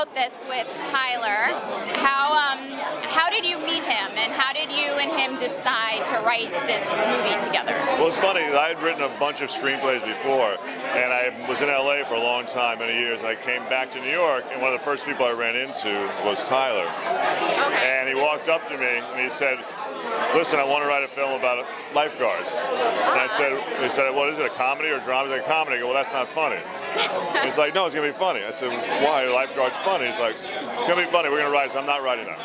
wrote this with Tyler. How did you meet him, and how did you and him decide to write this movie together? Well, it's funny. I had written a bunch of screenplays before, and I was in LA for a long time, many years, and I came back to New York, and one of the first people I ran into was Tyler. Okay. And he walked up to me and he said, "Listen, I want to write a film about lifeguards." And he said, "What is it, a comedy or a drama?" He's like, "Comedy." I go, "Well, that's not funny." And he's like, "No, it's going to be funny." I said, "Why? Lifeguard's funny." He's like, "It's going to be funny. We're going to write it." So I'm not writing that.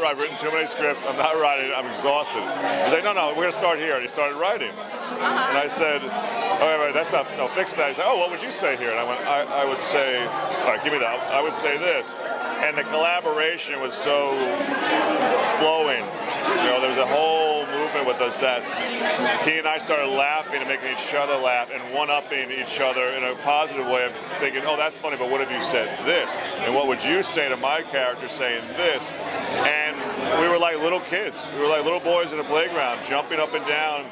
I've written too many scripts. I'm not writing it. I'm exhausted. He's like, "No, we're going to start here." And he started writing. And I said, "Oh, wait, that's not, no, fix that." He's like, "Oh, what would you say here?" And I went, I would say, all right, give me that. I would say this. And the collaboration was so flowing. You know, there was a whole movement with us that he and I started laughing and making each other laugh and one-upping each other in a positive way of thinking, "Oh, that's funny, but what if you said this? And what would you say to my character saying this?" And we were like little kids. We were like little boys in a playground, jumping up and down,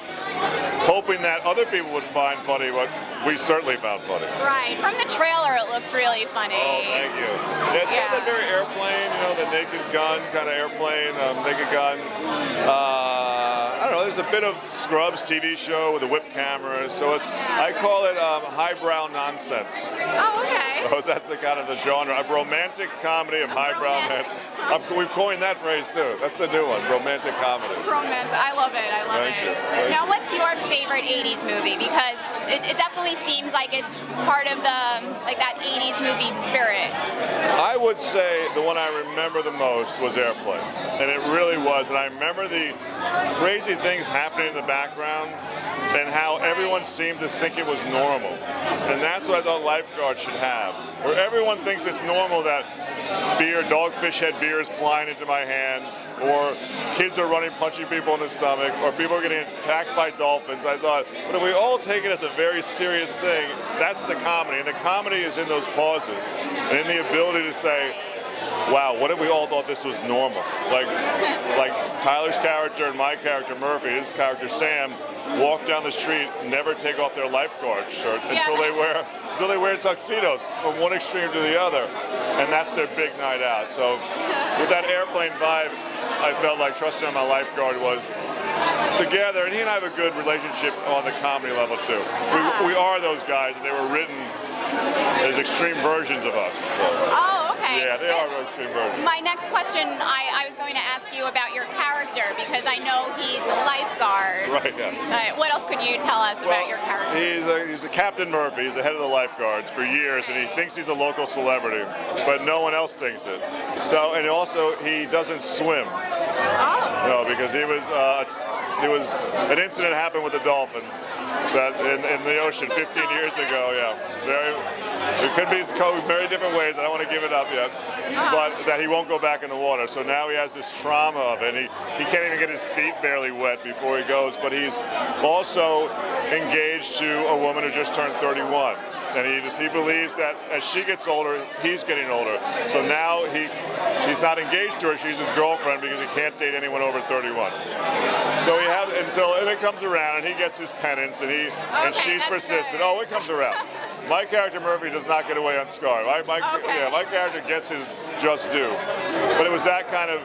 hoping that other people would find funny what we certainly found funny. Right. From the trailer, it looks really funny. Oh, thank you. Yeah, it's got that very airplane, you know, the Naked Gun kind of airplane, Naked Gun. I don't know, there's a bit of Scrubs TV show with a whip camera, so it's, I call it highbrow nonsense. Oh, okay. So that's the kind of the genre, a romantic comedy of highbrow nonsense. We've coined that phrase too. That's the new one, romantic comedy. Romantic. I love it. I love Thank it. you. Now, what's your favorite 80s movie? Because it definitely seems like it's part of the, like that 80s movie spirit. I would say the one I remember the most was Airplane. And it really was. And I remember the crazy things happening in the background and how everyone seemed to think it was normal. And that's what I thought Lifeguard should have. Where everyone thinks it's normal that dogfish head beer is flying into my hand, or kids are running punching people in the stomach, or people are getting attacked by dolphins. I thought, but if we all take it as a very serious thing, that's the comedy. And the comedy is in those pauses and in the ability to say, wow, what if we all thought this was normal? Like Tyler's character and my character Murphy, his character Sam, walk down the street, never take off their lifeguard shirt until they wear tuxedos from one extreme to the other, and that's their big night out. So with that Airplane vibe, I felt like Trusting on My Lifeguard was together, and he and I have a good relationship on the comedy level too. We are those guys, and they were written as extreme versions of us. So. Oh, okay. Yeah, they are extreme versions. My next question, I was going to ask you about your character, because I know he's a lifeguard. Right, yeah. What else could you tell us about your character? He's a Captain Murphy. He's the head of the lifeguards for years, and he thinks he's a local celebrity, but no one else thinks it. So, and also, he doesn't swim. Oh. No, because he was an incident happened with a dolphin that in the ocean 15 years ago. Yeah, it could be very different ways. I don't want to give it up yet, but that he won't go back in the water. So now he has this trauma of it. And he can't even get his feet barely wet before he goes. But he's also engaged to a woman who just turned 31. And he believes that as she gets older, he's getting older. So now he's not engaged to her; she's his girlfriend, because he can't date anyone over 31. So and it comes around, and he gets his penance, and she's persistent. Good. Oh, it comes around. My character Murphy does not get away unscarred. My character gets his just due. But it was that kind of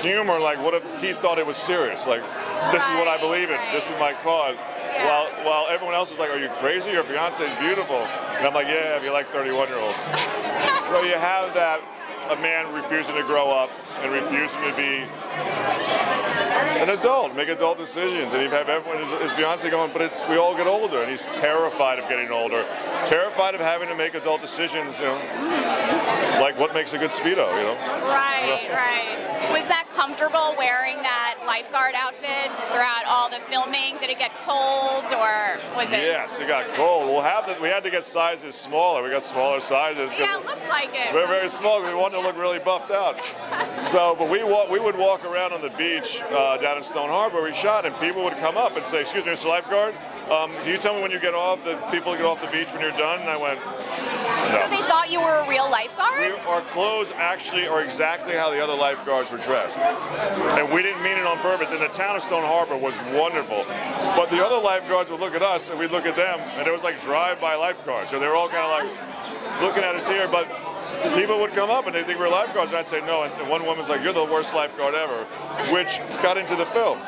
humor. Like, what if he thought it was serious? Like, this is what I believe in. This is my cause. Yeah. While everyone else is like, "Are you crazy? Your fiance is beautiful." And I'm like, "Yeah, if you like 31-year-olds. So you have that, a man refusing to grow up and refusing to be an adult, make adult decisions. And you have everyone, his fiance going, "But we all get older." And he's terrified of getting older, terrified of having to make adult decisions, you know, like what makes a good Speedo, you know? Right, right. Was that comfortable wearing that lifeguard outfit throughout all the filming? Did it get cold, or was it? Yes, it got cold. We had to get sizes smaller. We got smaller sizes. Yeah, it looked like it. We're very small. We wanted to look really buffed out. So, but we would walk around on the beach down in Stone Harbor. We shot, and people would come up and say, "Excuse me, Mr. Lifeguard, can you tell me when you get off? The people get off the beach when you're done?" And I went, "No." So they thought you were a real lifeguard? Our clothes actually are exactly how the other lifeguards were dressed. And we didn't mean it on purpose. And the town of Stone Harbor was wonderful. But the other lifeguards would look at us, and we'd look at them, and it was like drive-by lifeguards. So they were all kind of like looking at us here. But people would come up and they think we're lifeguards, and I'd say no. And one woman's like, "You're the worst lifeguard ever," which got into the film.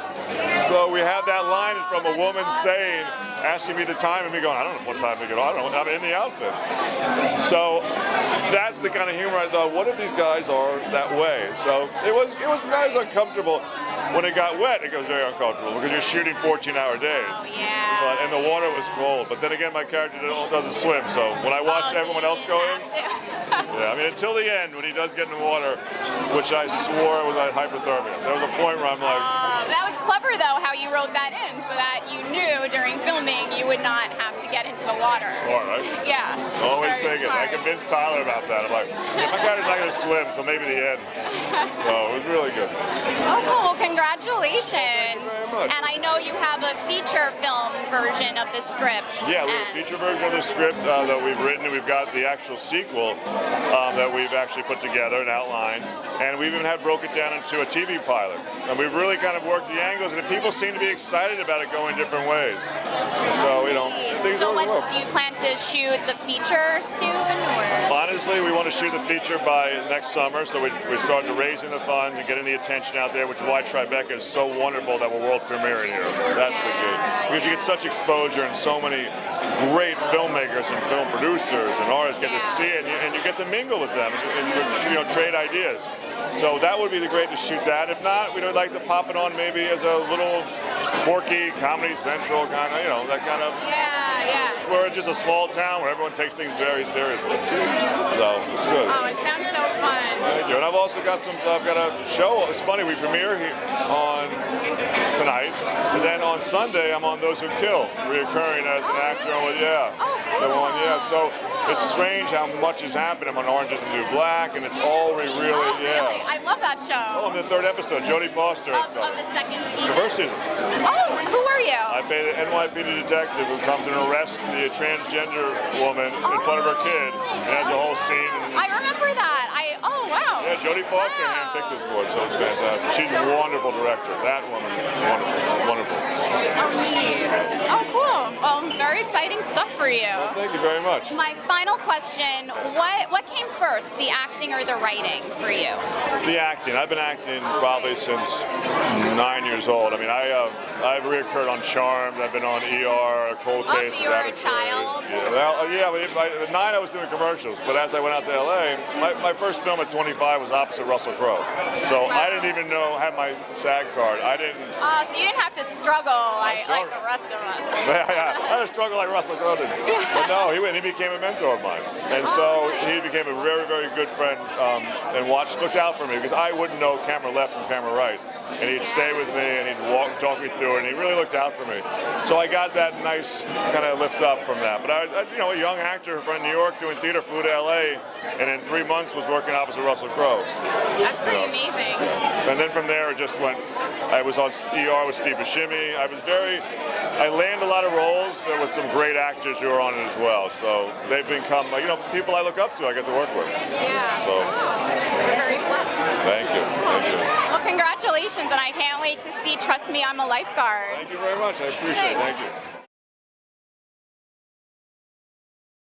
So we have that line is from a woman saying, asking me the time, and me going, "I don't know what time to get on. I don't know. I'm in the outfit." So that's the kind of humor I thought. What if these guys are that way? So it was not as uncomfortable. When it got wet, it was very uncomfortable because you're shooting 14-hour days. Oh, yeah. And the water was cold. But then again, my character doesn't swim. So when I watch everyone else go in, yeah, I mean, until the end when he does get in the water, which I swore was hypothermia. There was a point where I'm like. That was clever though, how you wrote that in, so that you knew during filming you would not have to get into the water. Smart, right? Yeah. Always thinking. I convinced Tyler about that. I'm like, my character's not going to swim, so maybe the end. So it was really good. Oh, cool. Well, congratulations. Thank you very much. And I know you have a feature film version of the script. Yeah, we have a feature version of the script that we've written, and we've got the actual sequel that we've actually put together and outlined. And we've even had broken down into a TV pilot. And we've really kind of worked the angles, and people seem to be excited about it going different ways. So, you know, things are working well. Do you plan to shoot the feature soon? Or? Honestly, we want to shoot the feature by next summer, so we're starting to raising the funds and getting the attention out there, which is why Tribeca is so wonderful that we're world premiering here. That's the key. Because you get such exposure and so many great filmmakers and film producers and artists get to see it, and you get to mingle with them and you know, trade ideas. So that would be the great to shoot that. If not, we'd like to pop it on maybe as a little quirky Comedy Central kind of, you know, that kind of. We're just a small town where everyone takes things very seriously. So it's good. Oh, it sounds so fun. Thank you. And I've also got I've got a show. It's funny, we premiere here on tonight, and then on Sunday I'm on Those Who Kill, reoccurring as an actor with the one, So it's strange how much has happened. I'm on Orange Is the New Black, and it's all really, Really? I love that show. Oh, I'm the third episode. Jodie Foster. Of the second season. The first season. Oh, who are you? I play the NYPD detective who comes and arrests the transgender woman in front of her kid, and has a whole scene. I remember that. Oh, wow. Yeah, Jodie Foster handpicked this for it, so it's fantastic. She's a wonderful director. That woman is wonderful. Oh, neat. Oh, cool. Well, very exciting stuff for you. Well, thank you very much. My final question, what came first, the acting or the writing for you? The acting. I've been acting probably since 9 years old. I mean, I've reoccurred on Charmed. I've been on ER, Cold Case. So you were a child? Yeah, well, at 9 I was doing commercials, but as I went out to LA, my first film at 25 was opposite Russell Crowe. So I didn't even have my SAG card. I didn't. So you didn't have to struggle like the rest of us. Yeah, I had to struggle like Russell Crowe did. But no, he became a mentor of mine. And so he became a very, very good friend and looked out for me because I wouldn't know camera left from camera right. And he'd stay with me and he'd talk me through it, and he really looked out for me. So I got that nice kind of lift up from that. But a young actor from New York doing theater, flew to LA, and in 3 months was working opposite Russell Crowe. That's pretty amazing. And then from there it just went. I was on ER with Steve Buscemi. I landed a lot of roles with some great actors who are on it as well. So they've become people I look up to. I get to work with. Yeah. So. Very cool. Thank you. Well, congratulations, and I can't wait to see Trust Me, I'm a Lifeguard. Thank you very much. I appreciate it. Thank you.